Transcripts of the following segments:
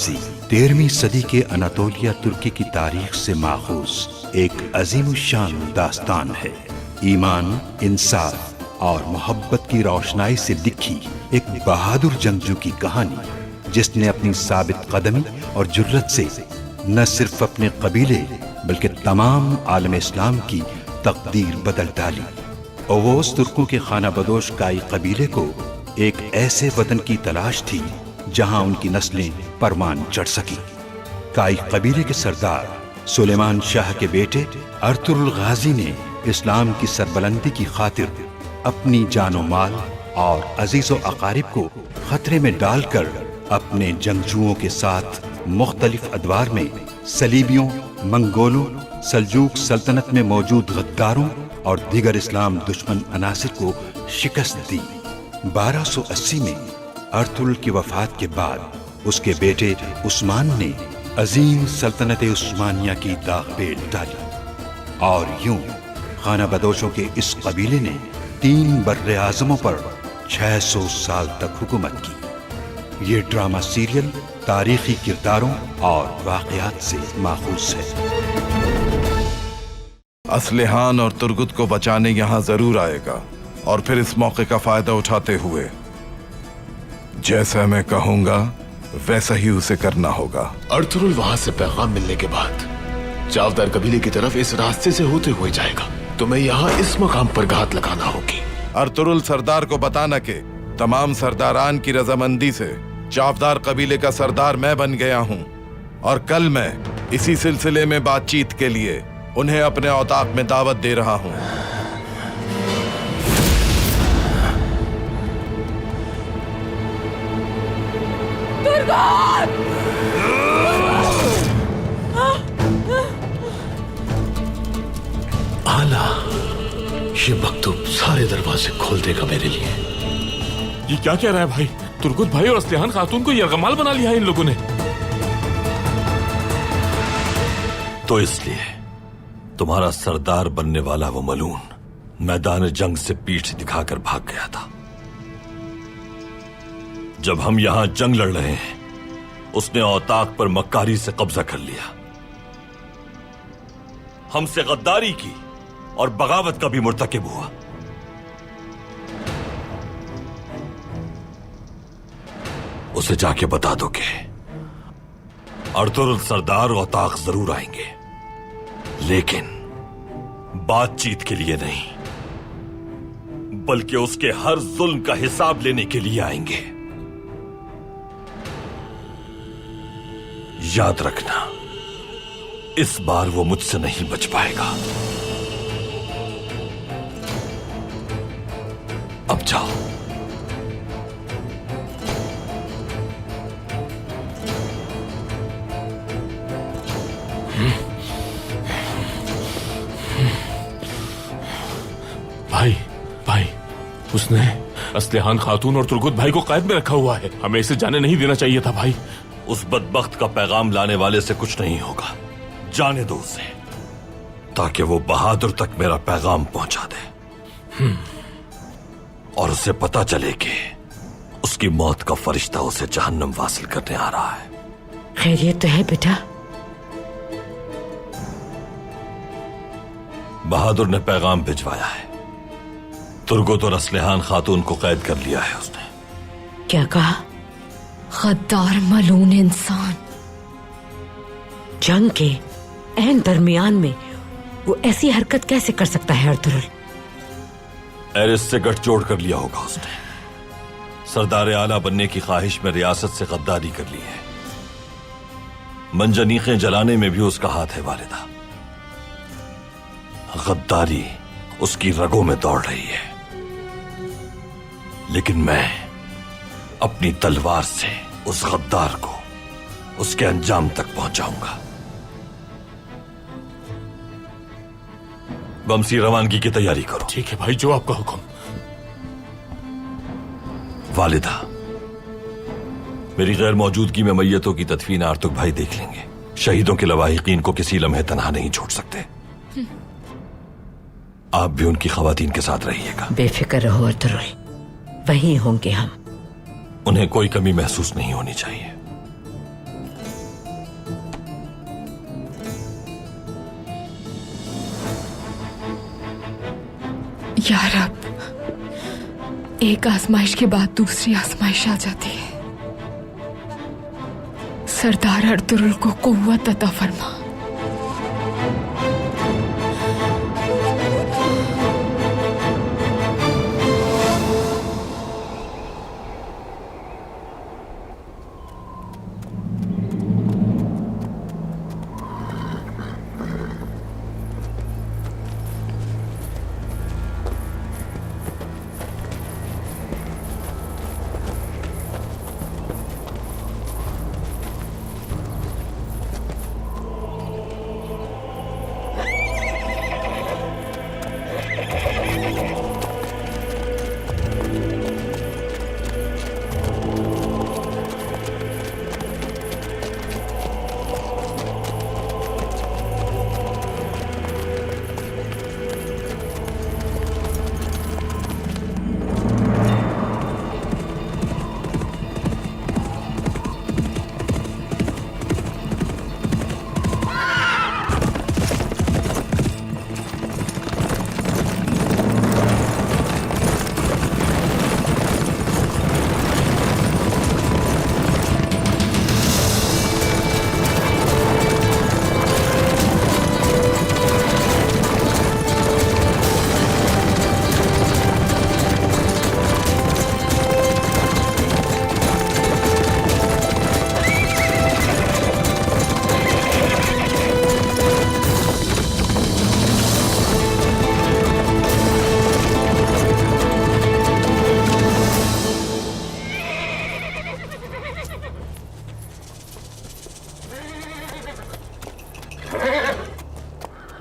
गाजी 13वीं सदी के अनातोलिया तुर्की की तारीख से माखूज एक अजीमुशान दास्तान है। ईमान, इंसाफ और मोहब्बत की रोशनाई से लिखी एक बहादुर जंगजू की कहानी, जिसने अपनी साबित कदमी और जुर्रत से न सिर्फ अपने कबीले बल्कि तमाम आलम इस्लाम की तकदीर बदल डाली। ओवोस तुर्कों के खाना बदोश काई कबीले को एक ऐसे वतन की तलाश थी जहां उनकी नस्लें परवान चढ़ सकी। काई कबीले के सरदार सुलेमान शाह के बेटे अर्तुरुल गाजी ने इस्लाम की सरबलंदी की खातिर अपनी जानो माल और अजीजो अकारिब को खतरे में डालकर अपने जंगजुओं के साथ मुख्तलिफ अदवार में सलीबियों, मंगोलों, सल्जूक सल्तनत में मौजूद गद्दारों और दीगर इस्लाम दुश्मन अनासिर को शिकस्त दी। 1280 में अर्तुरुल की वफात के बाद उसके बेटे उस्मान ने अजीम सल्तनत उस्मानिया की दाग पेल डाली और यूं खाना बदोशों के इस कबीले ने 3 बर्रे आज़मों पर 600 साल तक हुकूमत की। ये ड्रामा सीरियल तारीखी किरदारों और वाक़यात से माखूज है। असलिहान और तुर्गुत को बचाने यहाँ जरूर आएगा और फिर इस मौके का फायदा उठाते हुए जैसा मैं कहूंगा वैसा ही उसे करना होगा। अर्तुरुल वहां से पैगाम मिलने के बाद चावदार कबीले की तरफ इस रास्ते से होते हुए जाएगा। तुम्हें यहाँ इस मकाम पर घात लगाना होगी। अर्तुरुल सरदार को बताना कि तमाम सरदारान की रजामंदी से चावदार कबीले का सरदार मैं बन गया हूँ और कल मैं इसी सिलसिले में बातचीत के लिए उन्हें अपने औताक में दावत दे रहा हूँ। आला, ये मकतूब सारे दरवाजे खोल देगा मेरे लिए। ये क्या कह रहा है भाई? तुर्गुत भाई और असलिहान खातून को यरगमाल बना लिया है इन लोगों ने। तो इसलिए तुम्हारा सरदार बनने वाला वो मलून मैदान जंग से पीठ दिखाकर भाग गया था। जब हम यहां जंग लड़ रहे हैं उसने औताक पर मक्कारी से कब्जा कर लिया, हमसे गद्दारी की और बगावत का भी मुर्तकिब हुआ। उसे जाके बता दो कि अर्तुरुल सरदार औताक जरूर आएंगे, लेकिन बातचीत के लिए नहीं बल्कि उसके हर जुल्म का हिसाब लेने के लिए आएंगे। याद रखना, इस बार वो मुझसे नहीं बच पाएगा। अब जाओ। भाई, उसने असलिहान खातून और तुर्गुत भाई को कैद में रखा हुआ है। हमें इसे जाने नहीं देना चाहिए था भाई। उस बदबख्त का पैगाम लाने वाले से कुछ नहीं होगा। जाने दो उसे, ताकि वो बहादुर तक मेरा पैगाम पहुंचा दे और उसे पता चले कि उसकी मौत का फरिश्ता उसे जहन्नम वासिल करने आ रहा है। खैरियत तो है बेटा? बहादुर ने पैगाम भिजवाया है। तुर्गुत और असलिहान खातून को कैद कर लिया है उसने। क्या कहा? गद्दार मलून इंसान। जंग के ऐन दरमियान में वो ऐसी हरकत कैसे कर सकता है अर्तुरुल? एरिस से गठजोड़ कर लिया होगा उसने। सरदार आला बनने की ख्वाहिश में रियासत से गद्दारी कर ली है। मंजनीखें जलाने में भी उसका हाथ है वालिदा। गद्दारी उसकी रगों में दौड़ रही है, लेकिन मैं अपनी तलवार से उस गद्दार को उसके अंजाम तक पहुंचाऊंगा। बमसी रवानगी की तैयारी करो। ठीक है भाई, जो आपका हुक्म। वालिदा, मेरी गैर मौजूदगी में मैयतों की तदफीन आर्तुक भाई देख लेंगे। शहीदों के लवाहिकीन को किसी लम्हे तनहा नहीं छोड़ सकते। आप भी उनकी खवातीन के साथ रहिएगा। बेफिक्र रहो अर्तुरुल, वहीं होंगे हम। उन्हें कोई कमी महसूस नहीं होनी चाहिए। या रब, एक आजमाइश के बाद दूसरी आजमाइश आ जाती है। सरदार अर्तुगरुल को कुव्वत अता फरमा।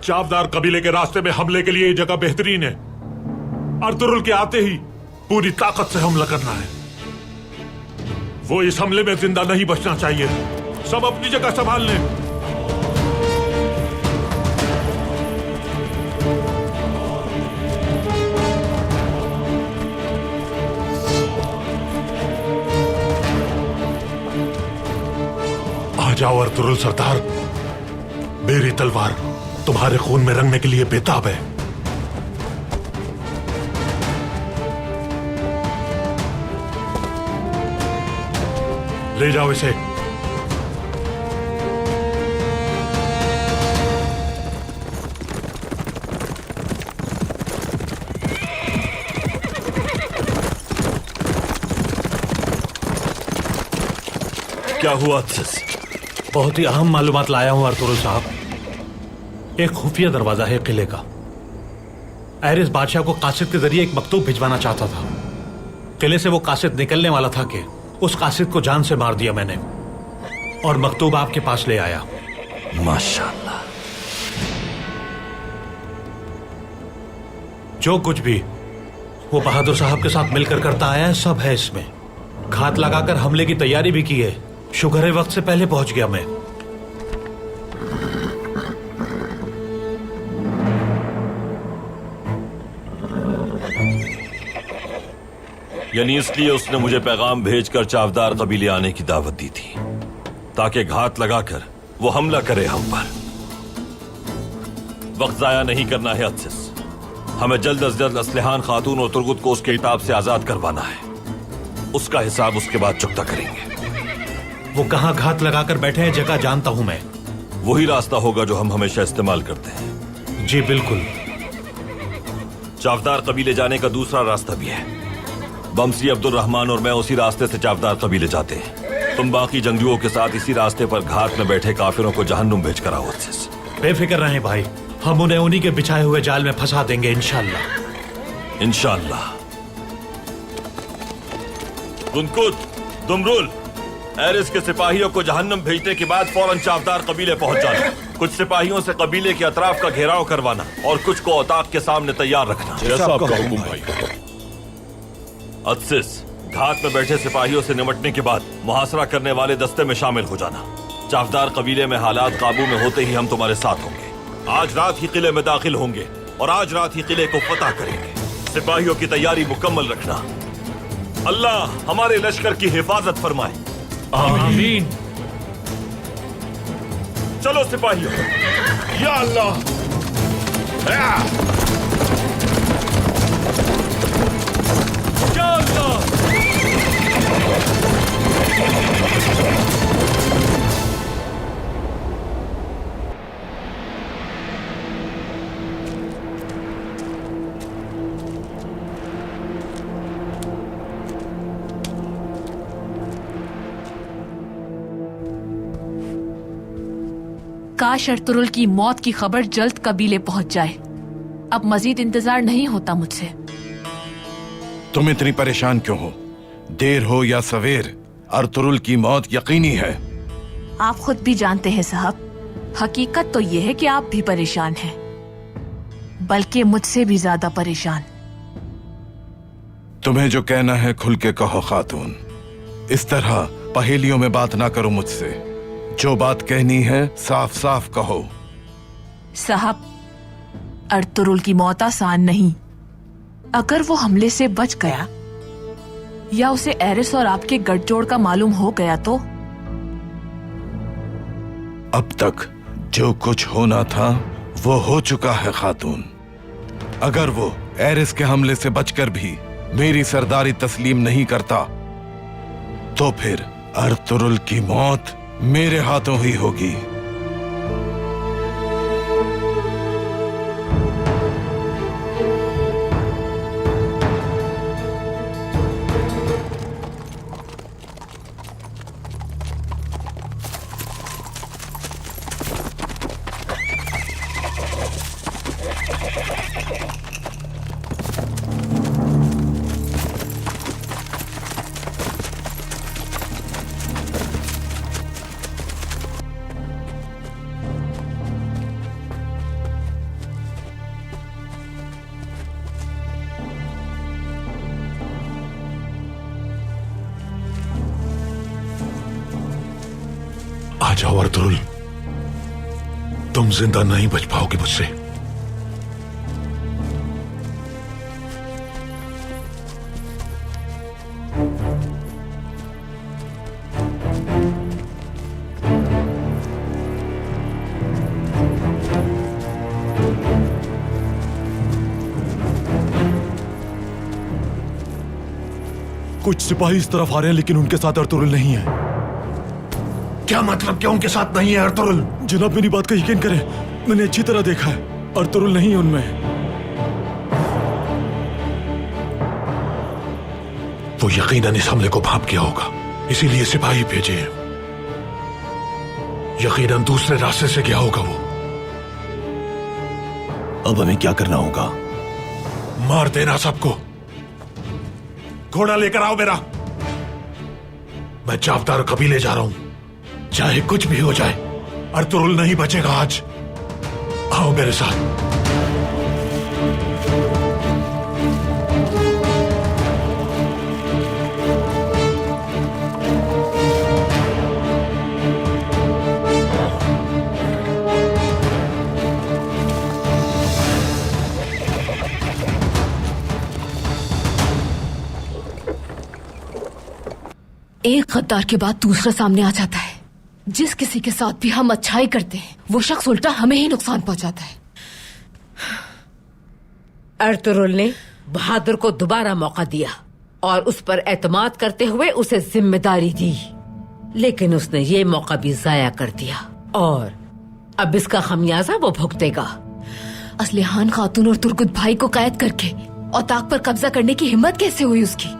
चावदार कबीले के रास्ते में हमले के लिए ये जगह बेहतरीन है। अर्तुगरुल के आते ही पूरी ताकत से हमला करना है। वो इस हमले में जिंदा नहीं बचना चाहिए। सब अपनी जगह संभाल लें। आ जाओ अर्तुगरुल सरदार, मेरी तलवार तुम्हारे खून में रंगने के लिए बेताब है। ले जाओ इसे। क्या हुआ अत्सिस? बहुत ही अहम मालूमात लाया हूं अर्तुगरुल साहब। एक खुफिया दरवाजा है किले का। एरिस बादशाह को कासिद के जरिए एक मकतूब भिजवाना चाहता था। किले से वो कासिद निकलने वाला था कि उस कासिद को जान से मार दिया मैंने और मकतूब आपके पास ले आया। माशाअल्लाह। जो कुछ भी वो बहादुर साहब के साथ मिलकर करता आया है, सब है इसमें। घात लगाकर हमले की तैयारी भी की है। शुक्र है वक्त से पहले पहुंच गया मैं। यानी इसलिए उसने मुझे पैगाम भेजकर चावदार कबीले आने की दावत दी थी ताकि घात लगाकर वो हमला करे हम पर। वक्त जाया नहीं करना है अत्सिस। हमें जल्द अज जल्द असलहान खातून और तुर्गुत को उसके इताब से आजाद करवाना है। उसका हिसाब उसके बाद चुकता करेंगे। वो कहां घात लगाकर बैठे हैं जगह जानता हूं मैं। वही रास्ता होगा जो हम हमेशा इस्तेमाल करते हैं। जी बिल्कुल। चावदार कबीले जाने का दूसरा रास्ता भी है। बमसी अब्दुल रहमान और मैं उसी रास्ते से चावदार कबीले जाते हैं। तुम बाकी जंगजुओं के साथ इसी रास्ते पर घाट में बैठे काफिरों को जहन्नुम भेज कर आओ। बेफिक्र रहें भाई, हम उन्हें उन्हीं के बिछाए हुए जाल में फंसा देंगे इंशाअल्लाह। इंशाअल्लाह। गुनकुत, दुमरुल, एरिस के सिपाहियों को जहन्नुम भेजने के बाद फौरन चावदार कबीले पहुंच जाना। कुछ सिपाहियों से कबीले के अतराफ का घेराव करवाना और कुछ को औताक के सामने तैयार रखना। जैसा आपका हुक्म भाई। अत्सिस, घाट में बैठे सिपाहियों से निपटने के बाद मुहासरा करने वाले दस्ते में शामिल हो जाना। चावदार कबीले में हालात काबू में होते ही हम तुम्हारे साथ होंगे। आज रात ही किले में दाखिल होंगे और आज रात ही किले को फतह करेंगे। सिपाहियों की तैयारी मुकम्मल रखना। अल्लाह हमारे लश्कर की हिफाजत फरमाए। आमीन। चलो सिपाहियों। या अल्लाह। काश अर्तुरुल की मौत की खबर जल्द कबीले पहुंच जाए। अब मजीद इंतजार नहीं होता मुझसे। तुम इतनी परेशान क्यों हो? देर हो या सवेर, अर्तुरुल की मौत यकीनी है। आप खुद भी जानते हैं साहब, हकीकत तो ये है कि आप भी परेशान हैं, बल्कि मुझसे भी ज्यादा परेशान। तुम्हें जो कहना है खुल के कहो खातून। इस तरह पहेलियों में बात ना करो मुझसे। जो बात कहनी है साफ साफ कहो। साहब, अर्तुरुल की मौत आसान नहीं। अगर वो हमले से बच गया या उसे एरिस और आपके गठजोड़ का मालूम हो गया तो? अब तक जो कुछ होना था वो हो चुका है खातून। अगर वो एरिस के हमले से बचकर भी मेरी सरदारी तस्लीम नहीं करता तो फिर अर्तुरुल की मौत मेरे हाथों ही होगी। आ जाओ अर्तुरुल, तुम जिंदा नहीं बच पाओगे मुझसे। कुछ सिपाही इस तरफ आ रहे हैं लेकिन उनके साथ अर्तुरुल नहीं है। क्या मतलब क्या उनके साथ नहीं है अर्तुरुल? जनाब मेरी बात का यकीन करें, मैंने अच्छी तरह देखा है, अर्तुरुल नहीं है उनमें। वो यकीनन इस हमले को भांप गया होगा, इसीलिए सिपाही भेजे हैं। यकीनन दूसरे रास्ते से गया होगा वो। अब हमें क्या करना होगा? मार देना सबको। घोड़ा लेकर आओ मेरा। मैं चावदार कबीले जा रहा हूं, चाहे कुछ भी हो जाए। अर्तुरुल नहीं बचेगा आज। आओ मेरे साथ। एक गद्दार के बाद दूसरा सामने आ जाता है। जिस किसी के साथ भी हम अच्छाई करते हैं वो शख्स उल्टा हमें ही नुकसान पहुंचाता है। अर्तुरुल ने बहादुर को दोबारा मौका दिया और उस पर एतमाद करते हुए उसे जिम्मेदारी दी, लेकिन उसने ये मौका भी जाया कर दिया और अब इसका खमियाजा वो भुगतेगा। असलिहान खातून और तुर्गुत भाई को कैद करके और ताक पर कब्जा करने की हिम्मत कैसे हुई उसकी?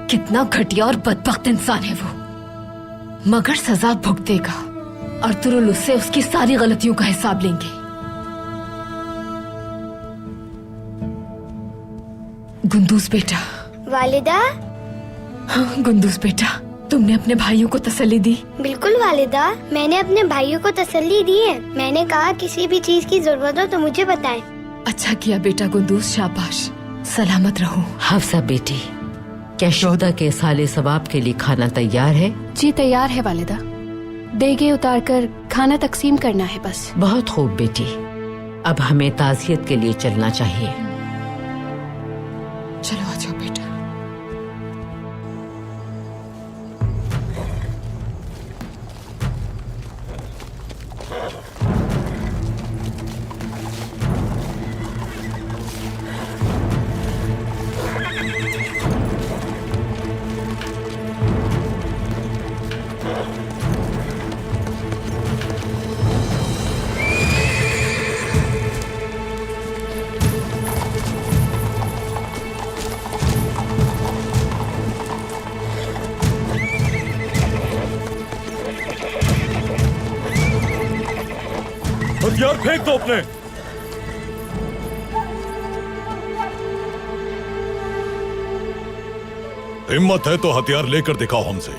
कितना घटिया और बदबख्त इंसान है वो, मगर सजा भुगतेगा। अर्तुरुल उससे उसकी सारी गलतियों का हिसाब लेंगे। गुंदूस बेटा। वालिदा। हाँ गुंदूस बेटा, तुमने अपने भाइयों को तसल्ली दी? बिल्कुल वालिदा, मैंने अपने भाइयों को तसल्ली दी है। मैंने कहा किसी भी चीज की जरूरत हो तो मुझे बताएं। अच्छा किया बेटा गुंदूस, शाबाश, सलामत रहो। हफ्सा बेटी, क्या शोहदा के साले सवाब के लिए खाना तैयार है? जी तैयार है वालिदा, देगे उतार कर खाना तकसीम करना है बस। बहुत खूब बेटी, अब हमें ताज़ियत के लिए चलना चाहिए। चलो आ जाओ बेटा। हथियार फेंक दो अपने। हिम्मत है तो हथियार लेकर दिखाओ हमसे।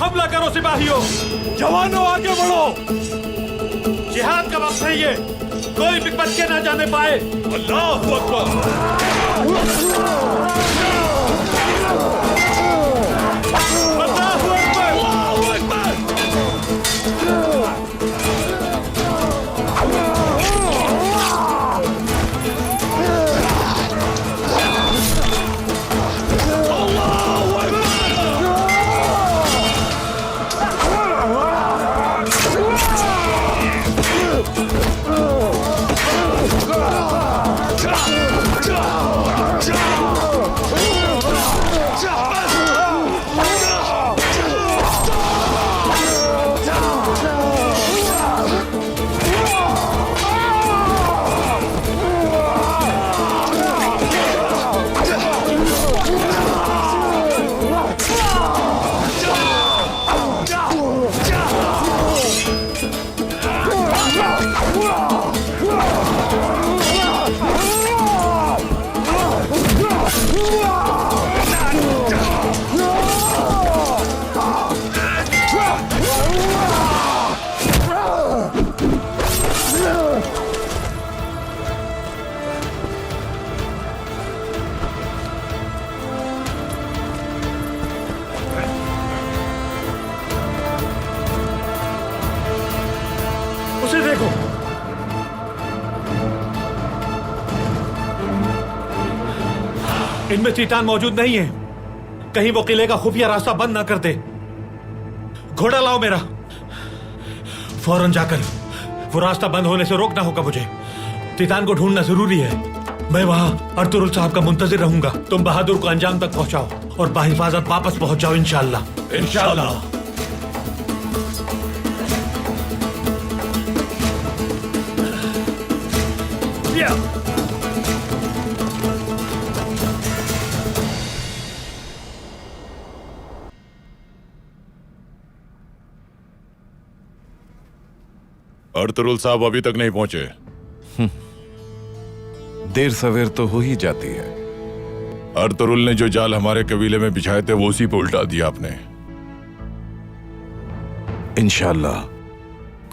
हमला करो सिपाहियों, जवानों आगे बढ़ो। जिहाद का वक्त है ये, कोई भी बच के ना जाने पाए। अल्लाहू उसे देखो, इनमें चीटान मौजूद नहीं है। कहीं वो किले का खुफिया रास्ता बंद ना कर दे। घोड़ा लाओ मेरा, फौरन जाकर वो रास्ता बंद होने से रोकना होगा मुझे। चीतान को ढूंढना जरूरी है। मैं वहां अर्तुरुल साहब का मुंतजिर रहूंगा। तुम बहादुर को अंजाम तक पहुंचाओ और बाहिफाजत वापस पहुंच जाओ इंशाअल्लाह। इंशाअल्लाह। अर्तुरुल साहब अभी तक नहीं पहुंचे। देर सवेर तो हो ही जाती है। अर्तुरुल ने जो जाल हमारे कबीले में बिछाए थे वो उसी पे उल्टा दिया आपने। इंशाअल्लाह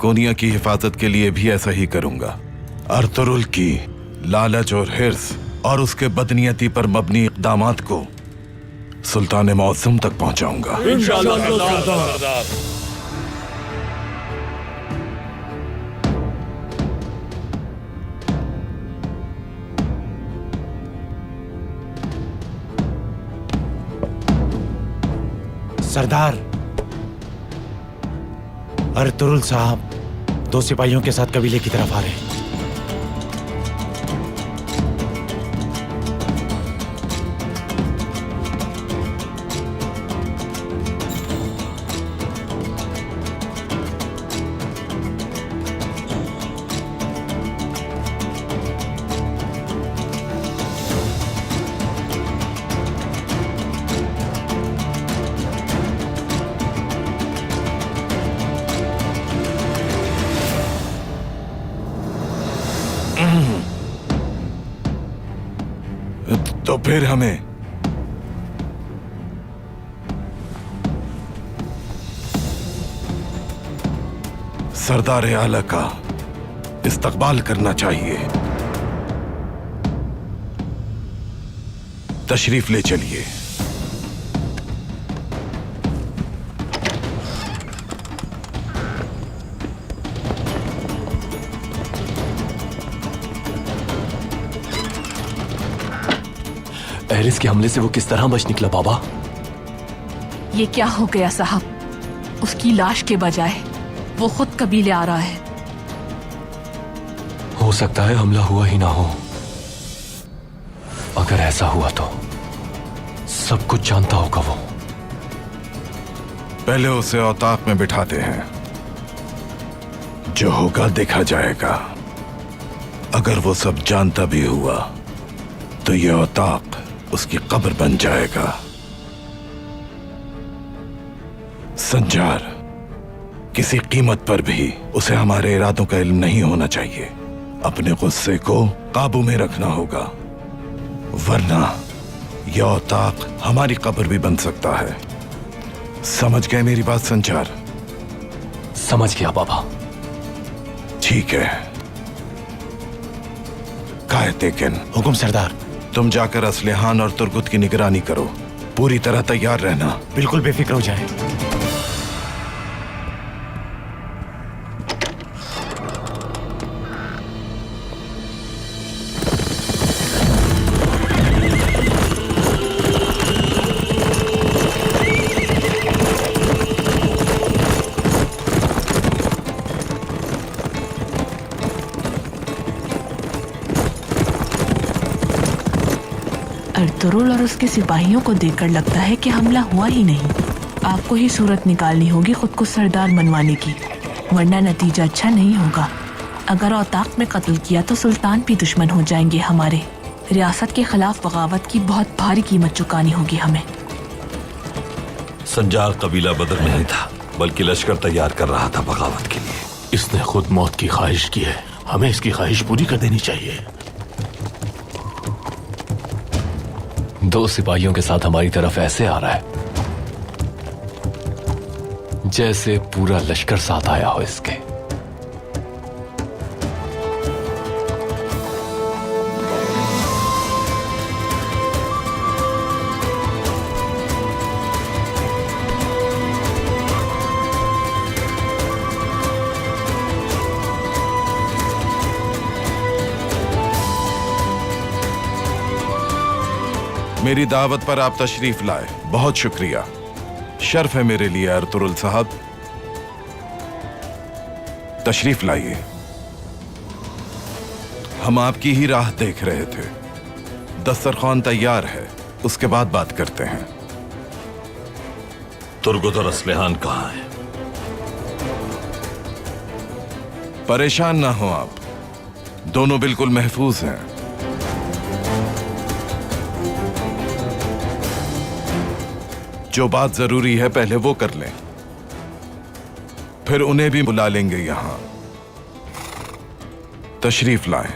कोनिया की हिफाजत के लिए भी ऐसा ही करूंगा। अर्तुरुल की लालच और हिर्स और उसके बदनीयती पर मबनी इक़दामात को सुल्तान मौसम तक पहुंचाऊंगा। इंशाअल्लाह सरदार। सरदार, अर्तुरुल साहब 2 सिपाहियों के साथ कबीले की तरफ आ रहे हैं। तो फिर हमें सरदार आला का इस्तकबाल करना चाहिए। तशरीफ ले चलिए। एरिस के हमले से वो किस तरह बच निकला बाबा? ये क्या हो गया साहब? उसकी लाश के बजाय वो खुद कबीले आ रहा है। हो सकता है हमला हुआ ही ना हो। अगर ऐसा हुआ तो सब कुछ जानता होगा वो। पहले उसे औताक में बिठाते हैं, जो होगा देखा जाएगा। अगर वो सब जानता भी हुआ तो ये औताक उसकी कब्र बन जाएगा। संजार, किसी कीमत पर भी उसे हमारे इरादों का इल्म नहीं होना चाहिए। अपने गुस्से को काबू में रखना होगा, वरना यह औताक हमारी कब्र भी बन सकता है। समझ गए मेरी बात संचार? समझ गया बाबा। ठीक है। कायतेकिन, हुकुम सरदार। तुम जाकर असलिहान और तुर्गुत की निगरानी करो। पूरी तरह तैयार रहना। बिल्कुल बेफिक्र हो जाए। अर्तुरुल और उसके सिपाहियों को देखकर लगता है कि हमला हुआ ही नहीं। आपको ही सूरत निकालनी होगी खुद को सरदार मनवाने की, वरना नतीजा अच्छा नहीं होगा। अगर औताक में कत्ल किया तो सुल्तान भी दुश्मन हो जाएंगे हमारे। रियासत के खिलाफ बगावत की बहुत भारी कीमत चुकानी होगी हमें। संजार कबीला बदर नहीं था, बल्कि लश्कर तैयार कर रहा था बगावत के लिए। इसने खुद मौत की ख्वाहिश की है, हमें इसकी ख्वाहिश पूरी कर देनी चाहिए। दो सिपाहियों के साथ हमारी तरफ ऐसे आ रहा है जैसे पूरा लश्कर साथ आया हो इसके। मेरी दावत पर आप तशरीफ लाए, बहुत शुक्रिया। शर्फ है मेरे लिए अर्तुरुल साहब। तशरीफ लाइए। हम आपकी ही राह देख रहे थे। दस्तरखान तैयार है, उसके बाद बात करते हैं। तुर्गुत और असलिहान कहाँ है? परेशान ना हो आप, दोनों बिल्कुल महफूज हैं। जो बात जरूरी है पहले वो कर लें, फिर उन्हें भी बुला लेंगे यहां। तशरीफ लाएं।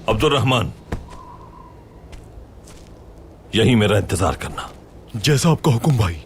अब्दुर्रहमान, यहीं मेरा इंतजार करना। जैसा आपका हुक्म भाई।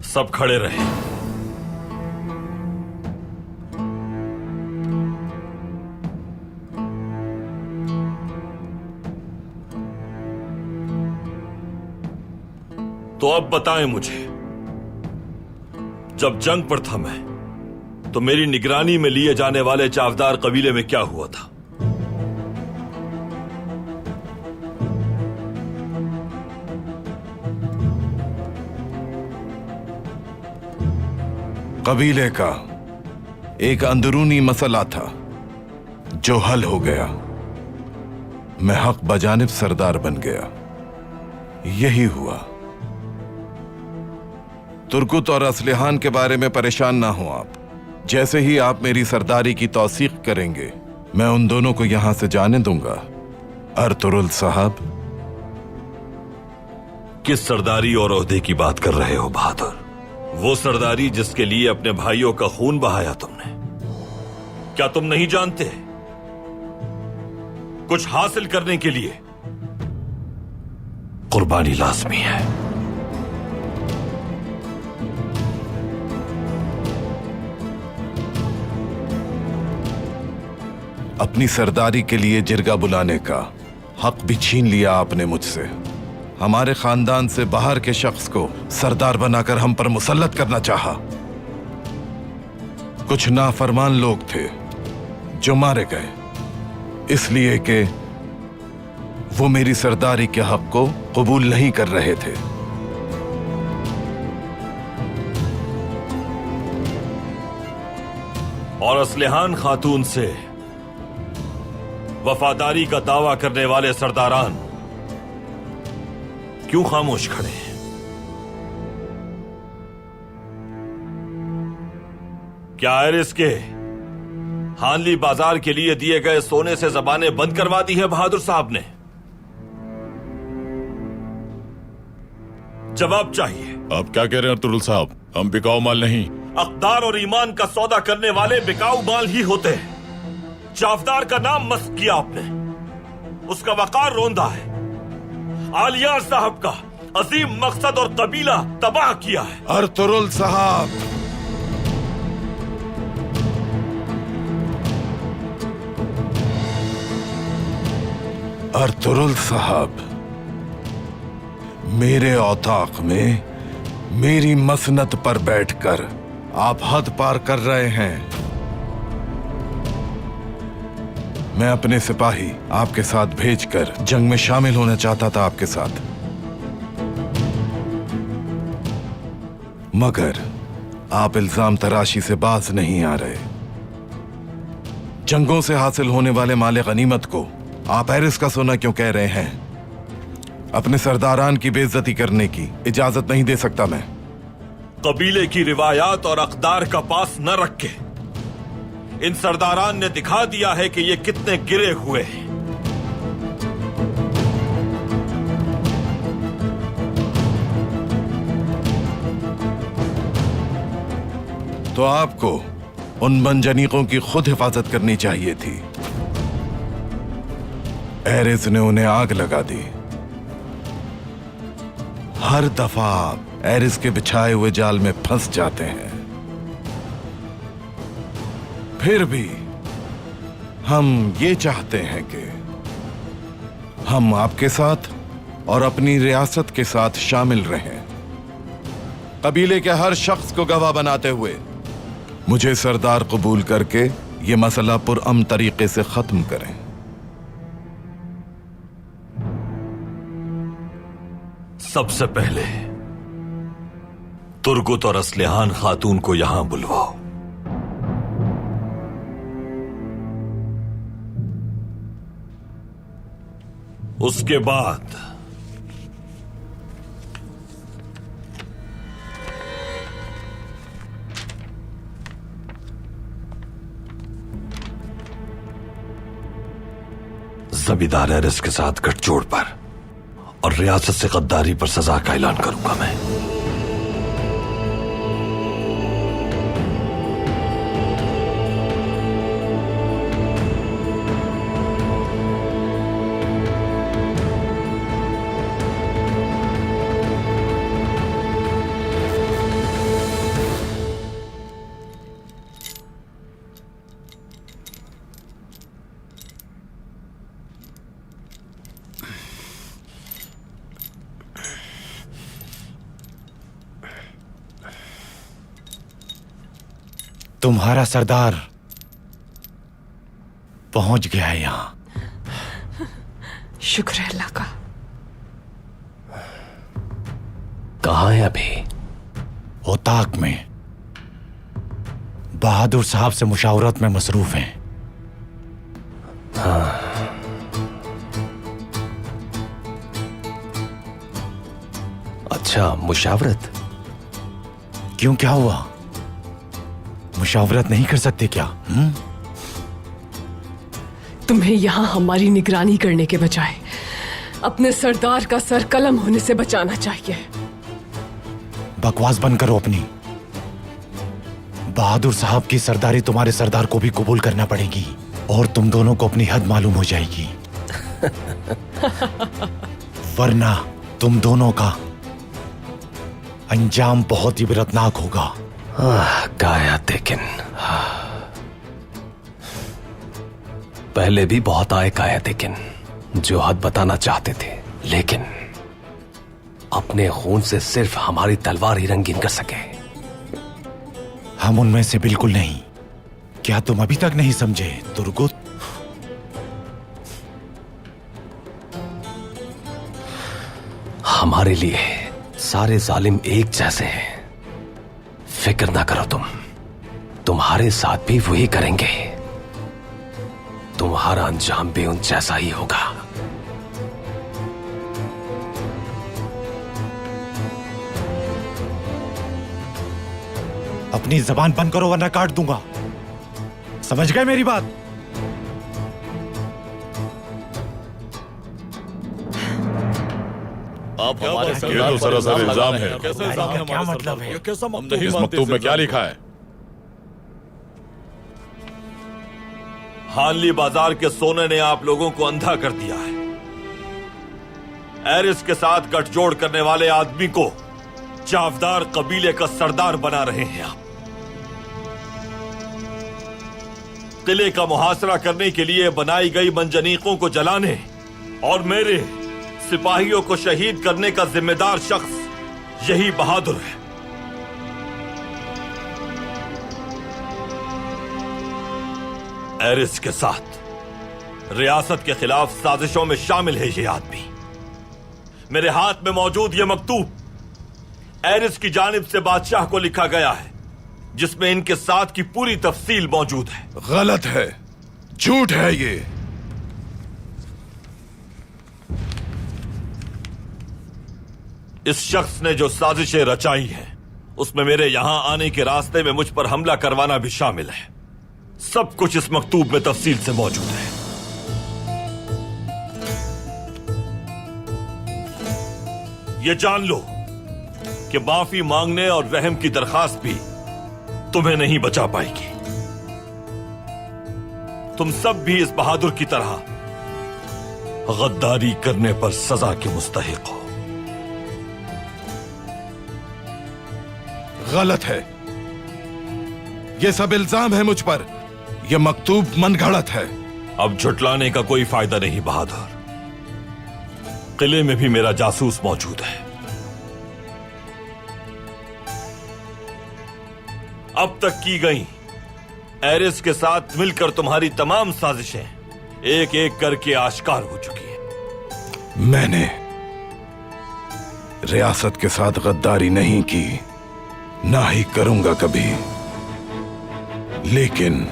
सब खड़े रहे। तो अब बताएं मुझे, जब जंग पर था मैं, तो मेरी निगरानी में लिए जाने वाले चावदार कबीले में क्या हुआ था? कबीले का एक अंदरूनी मसला था जो हल हो गया। मैं हक बजानिब सरदार बन गया। यही हुआ। तुर्कुत और असलिहान के बारे में परेशान ना हो आप। जैसे ही आप मेरी सरदारी की तौसीक करेंगे, मैं उन दोनों को यहां से जाने दूंगा। अर्तुरुल साहब, किस सरदारी और ओहदे की बात कर रहे हो बहादुर? वो सरदारी जिसके लिए अपने भाइयों का खून बहाया तुमने। क्या तुम नहीं जानते कुछ हासिल करने के लिए कुर्बानी लाजमी है। अपनी सरदारी के लिए जिरगा बुलाने का हक भी छीन लिया आपने मुझसे। हमारे खानदान से बाहर के शख्स को सरदार बनाकर हम पर मुसल्लत करना चाहा। कुछ नाफरमान लोग थे जो मारे गए, इसलिए कि वो मेरी सरदारी के हक को कबूल नहीं कर रहे थे। और असलिहान खातून से वफादारी का दावा करने वाले सरदारान क्यों खामोश खड़े हैं? क्या एरिस के हानली बाजार के लिए दिए गए सोने से जबानें बंद करवा दी है बहादुर साहब ने? जवाब चाहिए। आप क्या कह रहे हैं तुरुल साहब? हम बिकाऊ माल नहीं। अक़दार और ईमान का सौदा करने वाले बिकाऊ माल ही होते हैं। जाफदार का नाम मस्क किया आपने, उसका वकार रोंदा है। आलियार साहब का अजीम मकसद और कबीला तबाह किया है। अर्तुरुल साहब, अर्तुरुल साहब, मेरे औताक में मेरी मसनत पर बैठकर आप हद पार कर रहे हैं। मैं अपने सिपाही आपके साथ भेजकर जंग में शामिल होना चाहता था आपके साथ, मगर आप इल्जाम तराशी से बाज नहीं आ रहे। जंगों से हासिल होने वाले माले गनीमत को आप एरिस का सोना क्यों कह रहे हैं? अपने सरदारान की बेइज्जती करने की इजाजत नहीं दे सकता मैं। कबीले की रिवायात और अक़दार का पास न रख के इन सरदारान ने दिखा दिया है कि ये कितने गिरे हुए हैं। तो आपको उन मंजनीकों की खुद हिफाजत करनी चाहिए थी। एरिस ने उन्हें आग लगा दी। हर दफा आप एरिस के बिछाए हुए जाल में फंस जाते हैं। फिर भी हम ये चाहते हैं कि हम आपके साथ और अपनी रियासत के साथ शामिल रहें। कबीले के हर शख्स को गवाह बनाते हुए मुझे सरदार कबूल करके ये मसला पुरअमन तरीके से खत्म करें। सबसे पहले तुर्गुत और असलिहान खातून को यहां बुलवाओ। उसके बाद जमींदार एरिस के साथ गठजोड़ पर और रियासत से गद्दारी पर सजा का ऐलान करूंगा मैं। तुम्हारा सरदार पहुंच गया है यहां। शुक्र है अल्लाह का। कहाँ है अभी? ओताक में बहादुर साहब से मुशावरत में मसरूफ हैं। हाँ। अच्छा, मुशावरत? क्यों, क्या हुआ? मुशावरत नहीं कर सकते क्या? तुम्हें यहां हमारी निगरानी करने के बजाय अपने सरदार का सर कलम होने से बचाना चाहिए। बकवास बंद करो अपनी। बहादुर साहब की सरदारी तुम्हारे सरदार को भी कबूल करना पड़ेगी और तुम दोनों को अपनी हद मालूम हो जाएगी। वरना तुम दोनों का अंजाम बहुत ही विरतनाक होगा। गाया लेकिन पहले भी बहुत आए गाया लेकिन जो हद बताना चाहते थे, लेकिन अपने खून से सिर्फ हमारी तलवार ही रंगीन कर सके। हम उनमें से बिल्कुल नहीं। क्या तुम अभी तक नहीं समझे तुर्गुत? हमारे लिए सारे जालिम एक जैसे हैं। फिक्र ना करो तुम, तुम्हारे साथ भी वही करेंगे। तुम्हारा अंजाम भी उन जैसा ही होगा। अपनी जबान बंद करो वरना काट दूंगा। समझ गए मेरी बात? आप हमारे सरदार पर सरासर इल्जाम है। क्या मतलब है? इस मकतूब में क्या लिखा है? हानली बाजार के सोने ने आप लोगों को अंधा कर दिया है। एरिस के साथ गठजोड़ करने वाले आदमी को चावदार कबीले का सरदार बना रहे हैं आप। किले का मुहासरा करने के लिए बनाई गई मंजनीकों को जलाने और मेरे सिपाहियों को शहीद करने का जिम्मेदार शख्स यही बहादुर है। एरिस के साथ रियासत के खिलाफ साजिशों में शामिल है ये आदमी। मेरे हाथ में मौजूद ये मकतूब एरिस की जानिब से बादशाह को लिखा गया है, जिसमें इनके साथ की पूरी तफसील मौजूद है। गलत है, झूठ है ये। इस शख्स ने जो साजिशें रचाई हैं, उसमें मेरे यहां आने के रास्ते में मुझ पर हमला करवाना भी शामिल है। सब कुछ इस मकतूब में तफसील से मौजूद है। ये जान लो कि माफी मांगने और रहम की दरखास्त भी तुम्हें नहीं बचा पाएगी। तुम सब भी इस बहादुर की तरह गद्दारी करने पर सजा के मुस्तहिक हो। गलत है, ये सब इल्जाम है मुझ पर। यह मकतूब मनगढ़ंत है। अब झुटलाने का कोई फायदा नहीं बहादुर। किले में भी मेरा जासूस मौजूद है। अब तक की गई एरिस के साथ मिलकर तुम्हारी तमाम साजिशें एक एक करके आश्कार हो चुकी है। मैंने रियासत के साथ गद्दारी नहीं की, ना ही करूंगा कभी। लेकिन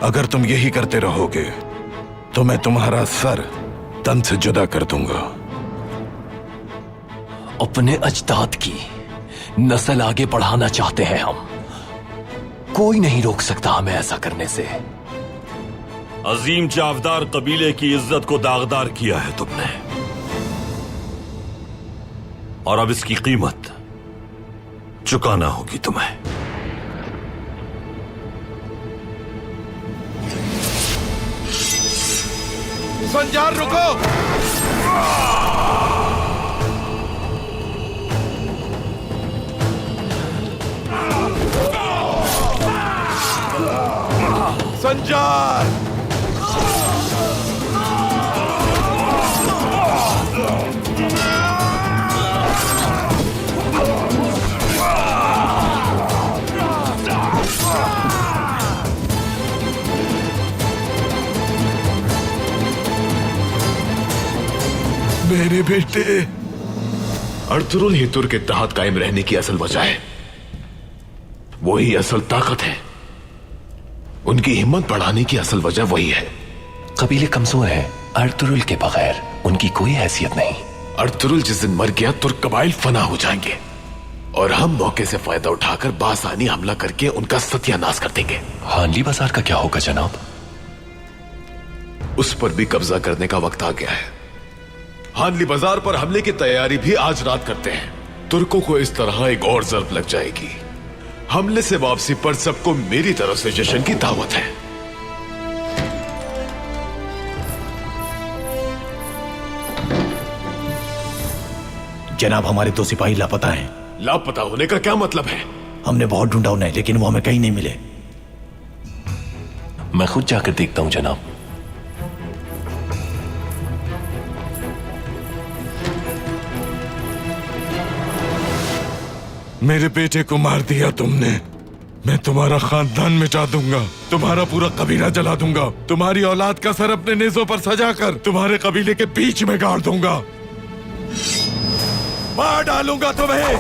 अगर तुम यही करते रहोगे तो मैं तुम्हारा सर तन से जुदा कर दूंगा। अपने अजदाद की नस्ल आगे बढ़ाना चाहते हैं हम। कोई नहीं रोक सकता हमें ऐसा करने से। अजीम चावदार कबीले की इज्जत को दागदार किया है तुमने, और अब इसकी कीमत चुकाना होगी तुम्हें। संजार रुको! संजार! मेरे बेटे। अर्तुरुल ही तुर्क के तहत कायम रहने की असल वजह है। वही असल ताकत है। उनकी हिम्मत बढ़ाने की असल वजह वही है। कबीले कमजोर हैं। अर्तुरुल के बगैर उनकी कोई हैसियत नहीं। अर्तुरुल जिस दिन मर गया तुर्क कबाइल फना हो जाएंगे और हम मौके से फायदा उठाकर बासानी हमला करके उनका सत्यानाश कर देंगे। हानली बाजार का क्या होगा जनाब? उस पर भी कब्जा करने का वक्त आ गया है। हानली बाजार पर हमले की तैयारी भी आज रात करते हैं। तुर्कों को इस तरह एक और जर्ब लग जाएगी। हमले से वापसी पर सबको मेरी तरफ से जश्न की दावत है। जनाब, हमारे 2 सिपाही लापता हैं। लापता होने का क्या मतलब है? हमने बहुत ढूंढा उन्हें, लेकिन वो हमें कहीं नहीं मिले। मैं खुद जाकर देखता हूं जनाब। मेरे बेटे को मार दिया तुमने। मैं तुम्हारा खानदान मिटा दूंगा, तुम्हारा पूरा कबीला जला दूंगा, तुम्हारी औलाद का सर अपने नेज़ों पर सजाकर तुम्हारे कबीले के बीच में गाड़ दूंगा, मार डालूंगा तुम्हें।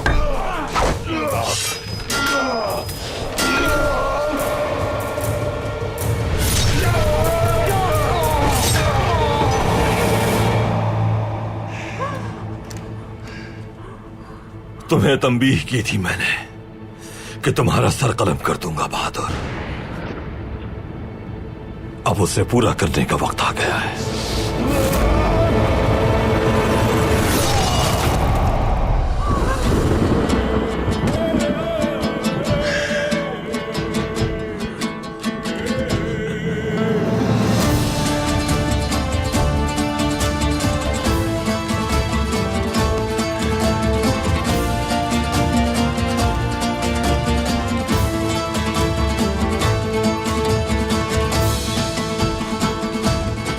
तुम्हें तंबीह की थी मैंने कि तुम्हारा सर कलम कर दूंगा बहादुर। अब उसे पूरा करने का वक्त आ गया है।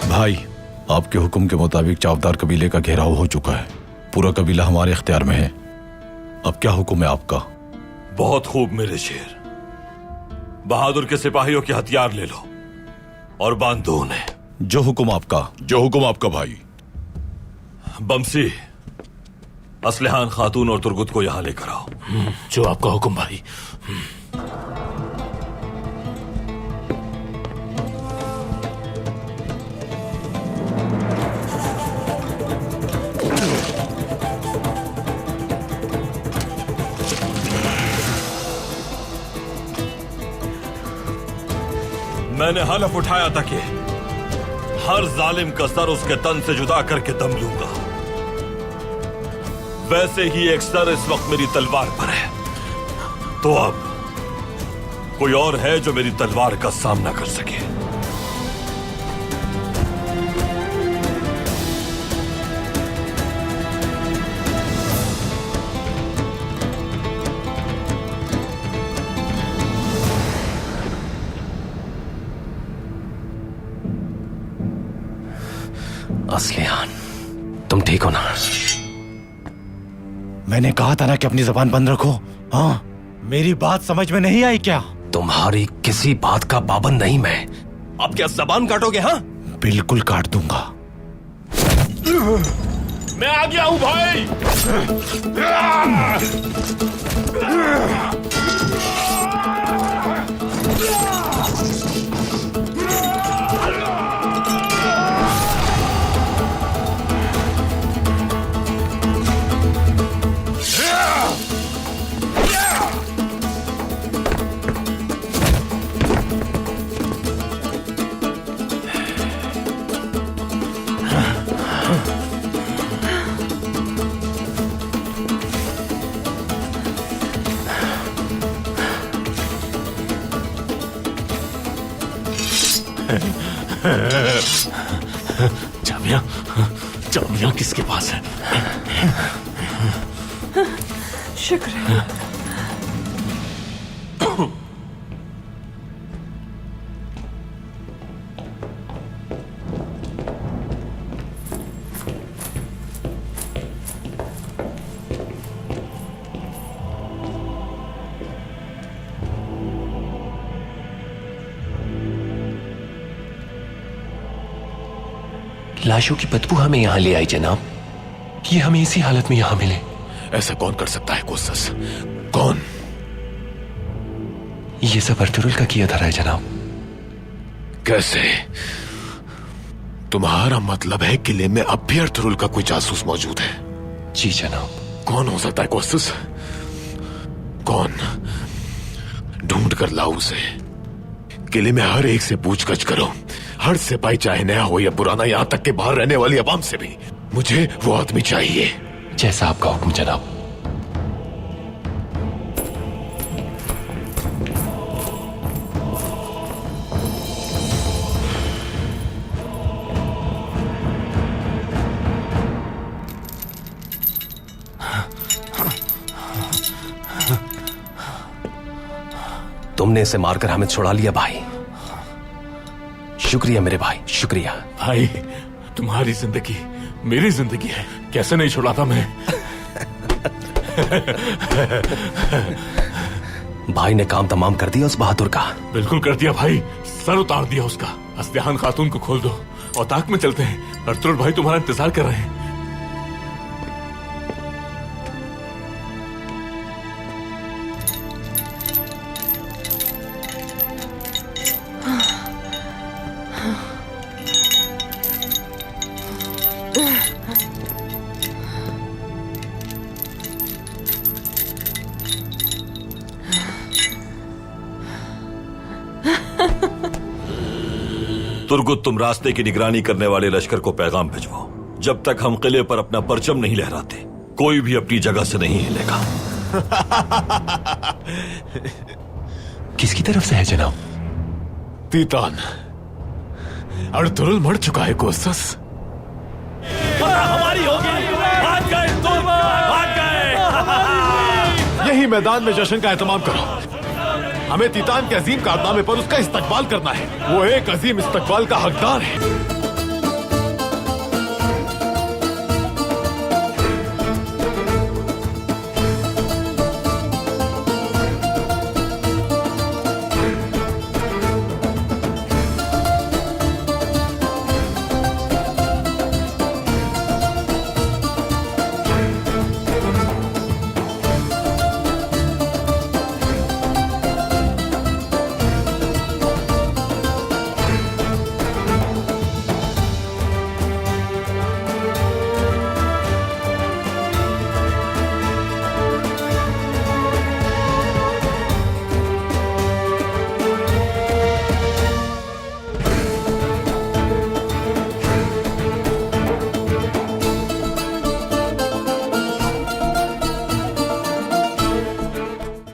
भाई, आपके हुक्म के मुताबिक चावदार कबीले का घेराव हो चुका है। पूरा कबीला हमारे इख्तियार में है। अब क्या हुक्म है आपका? बहुत खूब मेरे शेर। बहादुर के सिपाहियों के हथियार ले लो और बांध दो उन्हें। जो हुक्म आपका। जो हुक्म आपका भाई। बमसी, असलहान खातून और तुर्गुत को यहां लेकर आओ। जो आपका हुक्म भाई। मैंने हलफ उठाया था कि हर जालिम का सर उसके तन से जुदा करके दम लूंगा। वैसे ही एक सर इस वक्त मेरी तलवार पर है। तो अब कोई और है जो मेरी तलवार का सामना कर सके? असलिहान, तुम ठीक हो ना? मैंने कहा था ना कि अपनी जबान बंद रखो। हाँ, मेरी बात समझ में नहीं आई क्या? तुम्हारी किसी बात का पाबंद नहीं मैं। अब क्या जबान काटोगे? हाँ, बिल्कुल काट दूंगा। मैं आ गया हूं भाई। चाबियां, चाबियां किसके पास है? शुक्र है। लाशों की बदबू हमें यहां ले आई जनाब। ये हमें इसी हालत में यहां मिले। ऐसा कौन कर सकता है कोसस? कौन? ये सब अर्तुरुल का किया धरा है जनाब। कैसे? तुम्हारा मतलब है किले में अब भी अर्तुरुल का कोई जासूस मौजूद है? जी जनाब। कौन हो सकता है कोसस? कौन? ढूंढ कर लाओ उसे। किले में हर एक से पूछगछ करो। हर सिपाही, चाहे नया हो या पुराना, यहां तक के बाहर रहने वाली अवाम से भी। मुझे वो आदमी चाहिए। जैसा आपका हुक्म जनाब। तुमने इसे मारकर हमें छुड़ा लिया भाई। शुक्रिया मेरे भाई, शुक्रिया। भाई तुम्हारी जिंदगी मेरी जिंदगी है, कैसे नहीं छुड़ाता मैं। भाई ने काम तमाम कर दिया उस बहादुर का। बिल्कुल कर दिया भाई, सर उतार दिया उसका। अस्लिहान खातून को खोल दो और ताक में चलते हैं। अर्तुल भाई तुम्हारा इंतजार कर रहे हैं। तुर्गुत, तुम रास्ते की निगरानी करने वाले लश्कर को पैगाम भिजवाओ। जब तक हम किले पर अपना परचम नहीं लहराते, कोई भी अपनी जगह से नहीं हिलेगा। किसकी तरफ से है जनाब? तीतान। अर्तुरुल मर चुका है कोसस। हमारी होगी। भाग गए तुम, भाग गए। यही मैदान में जश्न का एहतमाम करो। हमें तीतान के अजीम कारनामे पर उसका इस्तकबाल करना है। वो एक अजीम इस्तकबाल का हकदार है।